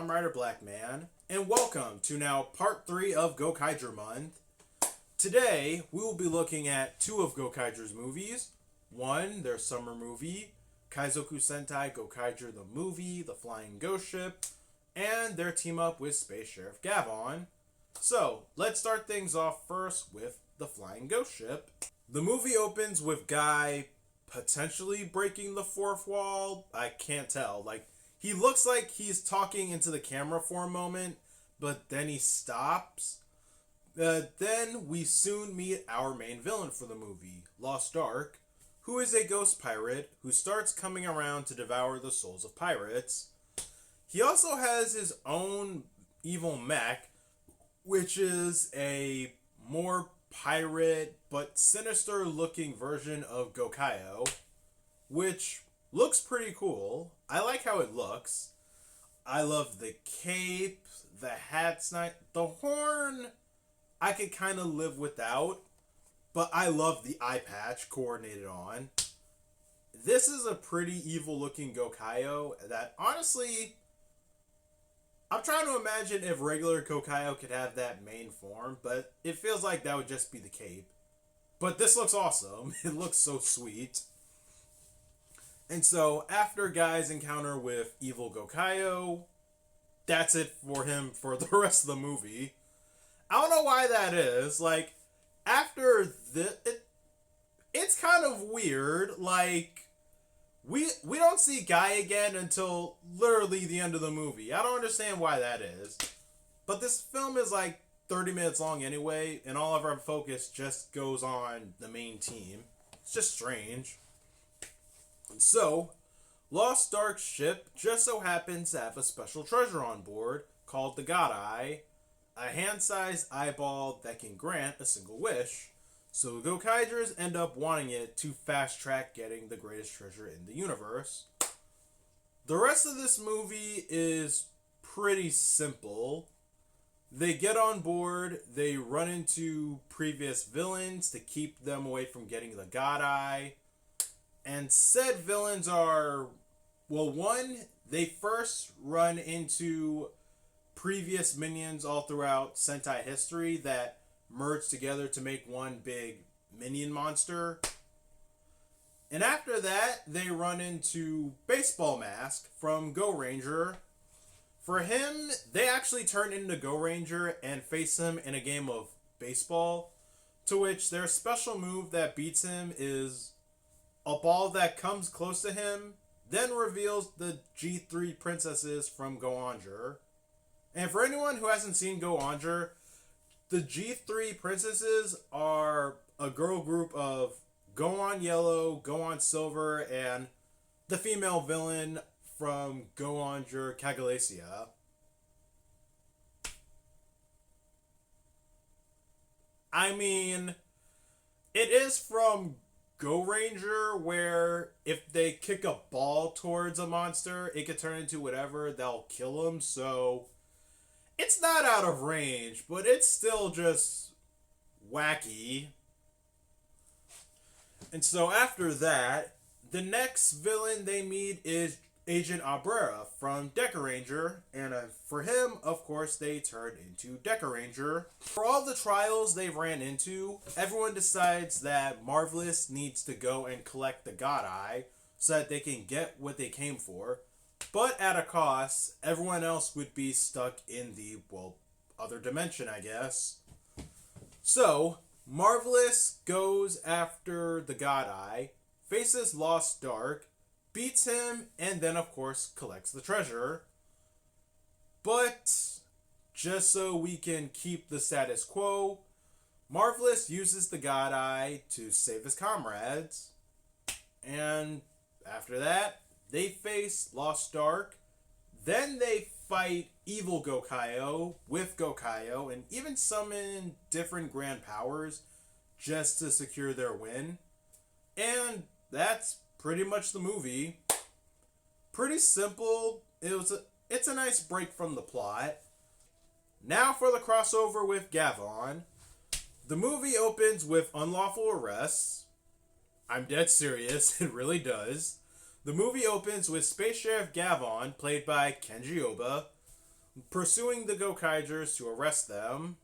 KamenRider Blackman, and welcome to now part 3 of Gokaiger month. Today, we will be looking at 2 of Gokaiger's movies. One, their summer movie, Kaizoku Sentai Gokaiger the Movie, The Flying Ghost Ship, and their team up with Space Sheriff Gavan. So, let's start things off first with The Flying Ghost Ship. The movie opens with Guy potentially breaking the fourth wall. I can't tell. He looks like he's talking into the camera for a moment, but then he stops. Then we soon meet our main villain for the movie, Lost Ark, who is a ghost pirate who starts coming around to devour the souls of pirates. He also has his own evil mech, which is a more pirate but sinister looking version of Gokaiger, which looks pretty cool. I like how it looks. I love the cape, the hat's nice. The horn I could kind of live without, but I love the eye patch coordinated on. This is a pretty evil looking Gokaiger that honestly, I'm trying to imagine if regular Gokaiger could have that main form, but it feels like that would just be the cape. But this looks awesome. It looks so sweet. And so, after Guy's encounter with evil Gokaiger, that's it for him for the rest of the movie. I don't know why that is. After this, it's kind of weird. We don't see Guy again until literally the end of the movie. I don't understand why that is. But this film is 30 minutes long anyway, and all of our focus just goes on the main team. It's just strange. So, Lost Ark's ship just so happens to have a special treasure on board called the God Eye, a hand-sized eyeball that can grant a single wish. So the Gokaigers end up wanting it to fast-track getting the greatest treasure in the universe. The rest of this movie is pretty simple. They get on board, they run into previous villains to keep them away from getting the God Eye. And said villains are, one, they first run into previous minions all throughout Sentai history that merge together to make one big minion monster. And after that, they run into Baseball Mask from Go Ranger. For him, they actually turn into Go Ranger and face him in a game of baseball, to which their special move that beats him is a ball that comes close to him, then reveals the G3 princesses from Gokaiger. And for anyone who hasn't seen Gokaiger, the G3 princesses are a girl group of Gohan Yellow, Gohan Silver, and the female villain from Gokaiger, Kagalacia. I mean, it is from Go Ranger, where if they kick a ball towards a monster, it could turn into whatever, they'll kill them, so it's not out of range, but it's still just wacky. And so after that, the next villain they meet is Agent Abrera from Deca Ranger, and for him, of course, they turn into Deca Ranger. For all the trials they've ran into, everyone decides that Marvelous needs to go and collect the God Eye so that they can get what they came for, but at a cost. Everyone else would be stuck in the, other dimension, I guess. So, Marvelous goes after the God Eye, faces Lost Ark, beats him, and then, of course, collects the treasure. But, just so we can keep the status quo, Marvelous uses the God Eye to save his comrades. And after that, they face Lost Ark. Then they fight evil Gokaiger with Gokaiger, and even summon different grand powers just to secure their win. And that's pretty much the movie. Pretty simple. It's a nice break from the plot. Now for the crossover with Gavan. The movie opens with unlawful arrests. I'm dead serious, it really does. The movie opens with Space Sheriff Gavan, played by Kenji Oba, pursuing the Gokaigers to arrest them.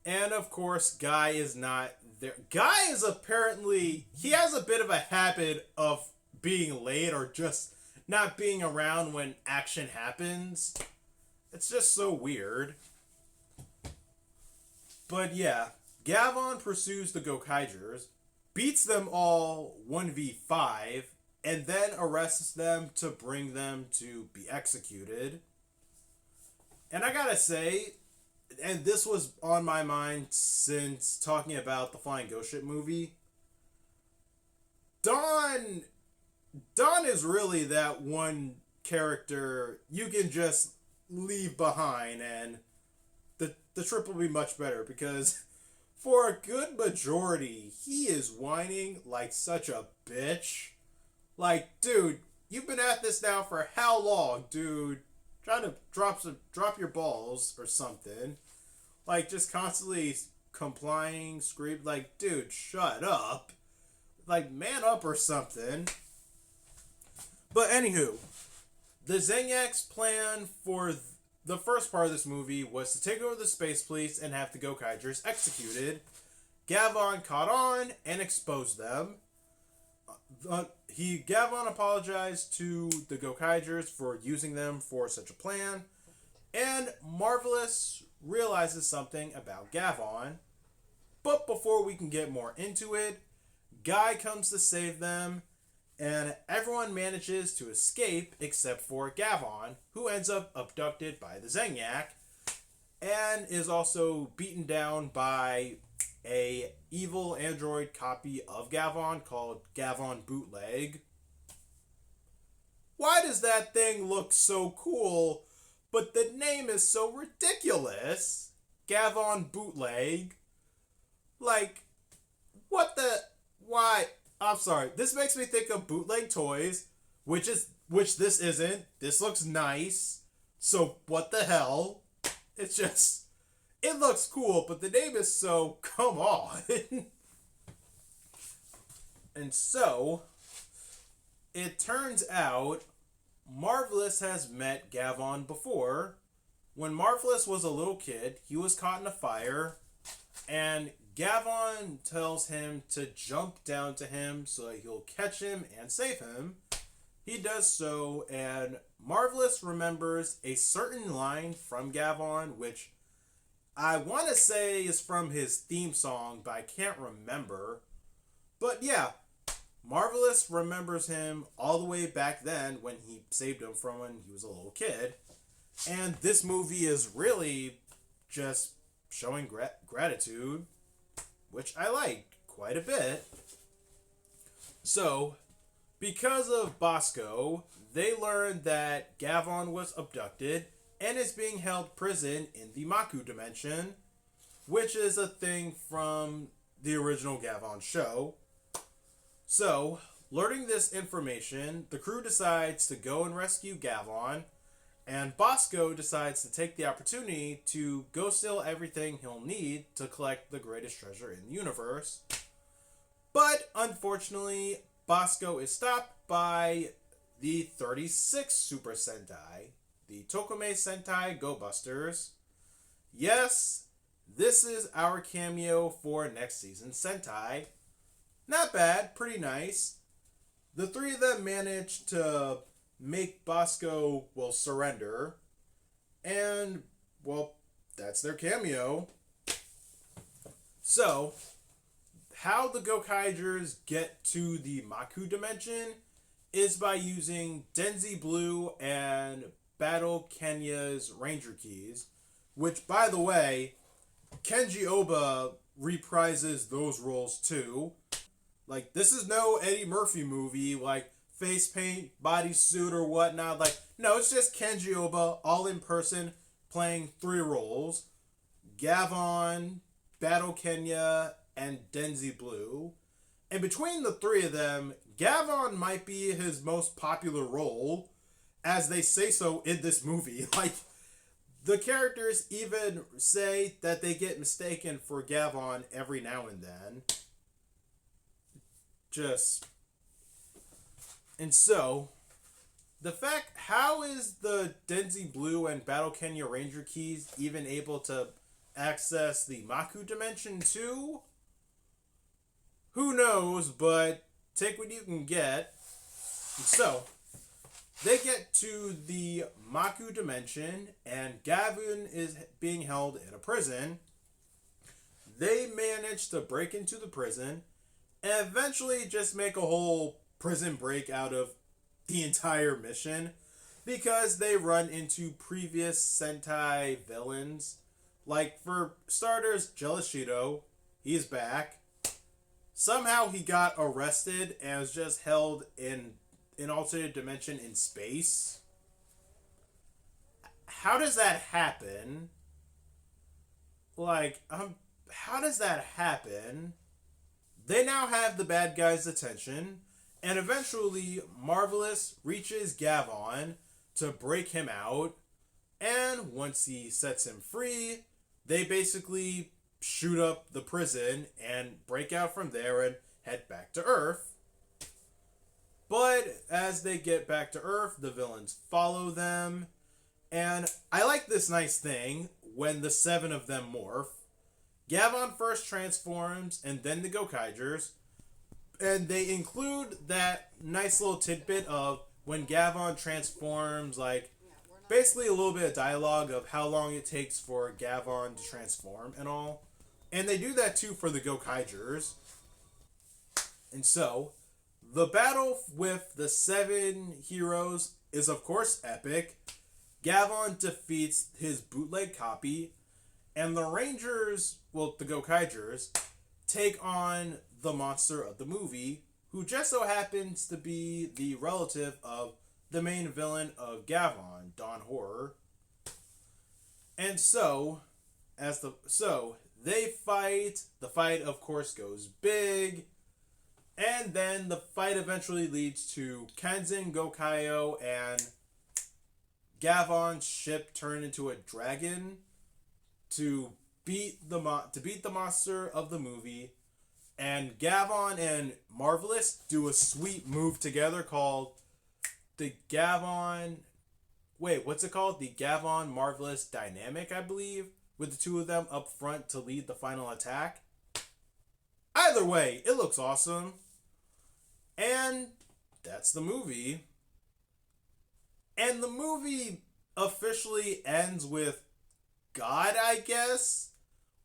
And of course, Guy is not there. Guy is apparently, he has a bit of a habit of being late or just not being around when action happens. It's just so weird. But yeah, Gavan pursues the Gokaigers, beats them all 1v5, and then arrests them to bring them to be executed. And I gotta say, and this was on my mind since talking about the Flying Ghost Ship movie, Don is really that one character you can just leave behind and the trip will be much better, because for a good majority he is whining like such a bitch. Like, dude, you've been at this now for how long, dude? Trying to drop your balls or something. Like, just constantly complying, scream, like, dude, shut up. Like, man up or something. But anywho, the Zenyak's plan for the first part of this movie was to take over the space police and have the Gokaigers executed. Gavan caught on and exposed them. Gavan apologized to the Gokaigers for using them for such a plan, and Marvelous realizes something about Gavan. But before we can get more into it, Guy comes to save them, and everyone manages to escape except for Gavan, who ends up abducted by the Zenyak and is also beaten down by a evil android copy of Gavan called Gavan Bootleg. Why does that thing look so cool, but the name is so ridiculous? Gavan Bootleg. Like, what the... Why? I'm sorry. This makes me think of Bootleg Toys, which this isn't. This looks nice. So, what the hell? It's just... It looks cool, but the name is so... Come on. And so, it turns out Marvelous has met Gavan before. When Marvelous was a little kid, he was caught in a fire, and Gavan tells him to jump down to him so that he'll catch him and save him. He does so, and Marvelous remembers a certain line from Gavan, which I want to say is from his theme song, but I can't remember. But yeah, Marvelous remembers him all the way back then when he saved him from when he was a little kid. And this movie is really just showing gratitude, which I liked quite a bit. So, because of Bosco, they learned that Gavan was abducted and is being held prison in the Maku dimension, which is a thing from the original Gavan show. So, learning this information, the crew decides to go and rescue Gavan, and Bosco decides to take the opportunity to go steal everything he'll need to collect the greatest treasure in the universe. But, unfortunately, Bosco is stopped by the 36 Super Sentai, the Tokome Sentai Go Busters. Yes, this is our cameo for next season's Sentai. Not bad, pretty nice. The three of them managed to make Bosco, surrender. And, that's their cameo. So, how the Gokaigers get to the Maku dimension is by using Denzi Blue and Battle Kenya's Ranger Keys, which, by the way, Kenji Oba reprises those roles too. Like, this is no Eddie Murphy movie, like, face paint, bodysuit, or whatnot. Like, no, it's just Kenji Oba, all in person, playing three roles. Gavan, Battle Kenya, and Denzi Blue. And between the three of them, Gavan might be his most popular role, as they say so in this movie. Like, the characters even say that they get mistaken for Gavan every now and then. And so, the fact, how is the Denzi Blue and Battle Kenya Ranger keys even able to access the Maku dimension too? Who knows, but take what you can get. So, they get to the Maku dimension, and Gavan is being held in a prison. They manage to break into the prison, and eventually just make a whole prison break out of the entire mission, because they run into previous Sentai villains. Like, for starters, Jelishito, he's back. Somehow he got arrested and was just held in an alternate dimension in space. How does that happen? Like, how does that happen? They now have the bad guy's attention, and eventually Marvelous reaches Gavan to break him out, and once he sets him free, they basically shoot up the prison and break out from there and head back to Earth. But as they get back to Earth, the villains follow them, and I like this nice thing when the 7 of them morph. Gavan first transforms, and then the Gokaigers, and they include that nice little tidbit of when Gavan transforms, like, basically a little bit of dialogue of how long it takes for Gavan to transform and all. And they do that too for the Gokaigers. And so, the battle with the 7 heroes is of course epic. Gavan defeats his bootleg copy, and the Rangers, well, the Gokaigers, take on the monster of the movie, who just so happens to be the relative of the main villain of Gavan, Dawn Horror. And so, they fight. The fight, of course, goes big. And then the fight eventually leads to Kenzin, Gokaiger, and Gavan's ship turned into a dragon to beat the monster of the movie. And Gavan and Marvelous do a sweet move together called the Gavan... Wait, what's it called? The Gavan Marvelous Dynamic, I believe, with the 2 of them up front to lead the final attack. Either way, it looks awesome. And that's the movie. And the movie officially ends with God, I guess,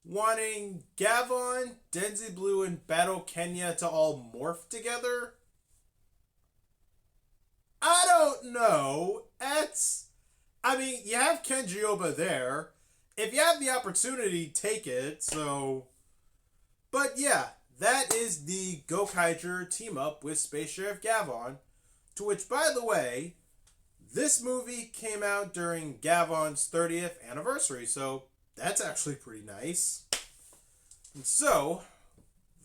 wanting Gavan, Denzi Blue, and Battle Kenya to all morph together. I don't know. You have Kenji-Oba there. If you have the opportunity, take it. So, but yeah, that is the Gokaiger team up with Space Sheriff Gavan. To which, by the way, this movie came out during Gavan's 30th anniversary, so that's actually pretty nice. And so,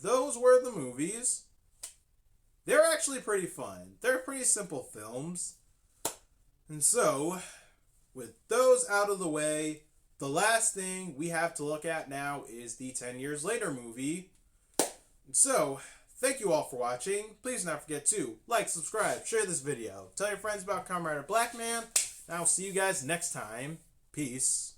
those were the movies. They're actually pretty fun. They're pretty simple films. And so, with those out of the way, the last thing we have to look at now is the 10 Years Later movie. And so, thank you all for watching. Please not forget to like, subscribe, share this video. Tell your friends about KamenRider Blackman. And I'll see you guys next time. Peace.